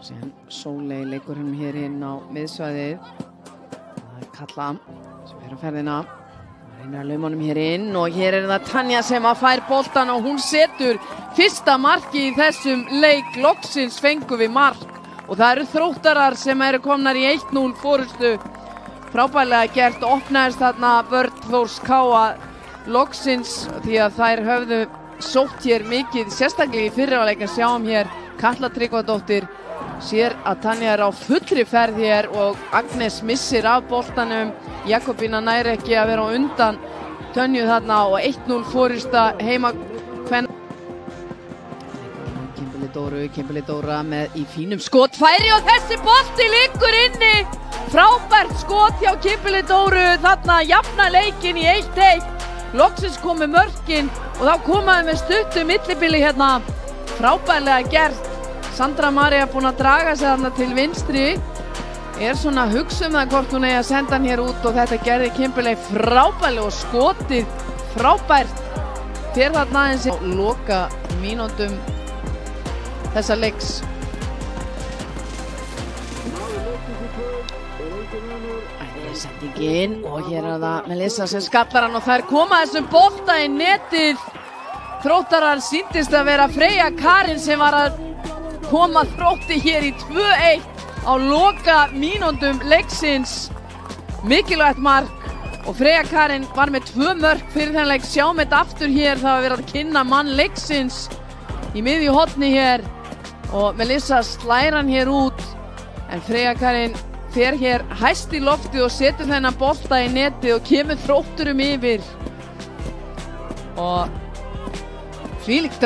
Sen Sóley leikur hann hér inn á miðsvæðið. Það Kalla sem fer á ferðina. Reynir að lauma honum hér inn og hér það Tanja sem að fær boltan og hún setur fyrsta marki í þessum leik. Loksins fengum við mark og það eru Þróttarar sem eru komnar í 1-0 forystu. Frábærlega gert, opnaðist þarna vörn Þórs Káa loksins því að þær höfðu sótt hér mikið, sérstaklega í fyrri hálfleik. Sjáum hér Katla Tryggvadóttir sér að Tanja er á fullri ferð hér og Agnes missir af boltanum. Jakobína nær ekki að vera á undan Tönju þarna og 1-0 forysta heima kvenna. Kimberly Dóra með í fínum skotfæri og þessi bolti liggur inni. Frábært skot hjá Kimberly Dóru, þarna jafna leikinn í 1-1. Loksins komu mörkin og þá komaði með stuttu millibili hérna. Frábærlega gert. Sandra María búin að draga sig þarna til vinstri. Er svona að hugsa það hvort hún eigi að senda hann hér út og þetta gerði Kimberly frábærlega og skotið frábært. Fer þarna aðeins á loka mínútum þessa leiks. Sendingin og hér það Melissa sem skallar hann og þær koma þessum bolta í netið. Þróttarar sýndist að vera Freyja Karin sem var að koma Þrótti hér í 2-1 á loka mínútum leiksins. Mikilvægt mark og Freyja Karin var með 2 mörk fyrir þennan leik. Sjáum þetta aftur hér, það var verið að kynna mann leiksins í miðju horni hér og Melissa slær hann hér út en Freyja Karin fer hér hæst í lofti og setur þennan bolta í netið og kemur Þrótturum yfir og þvílíkt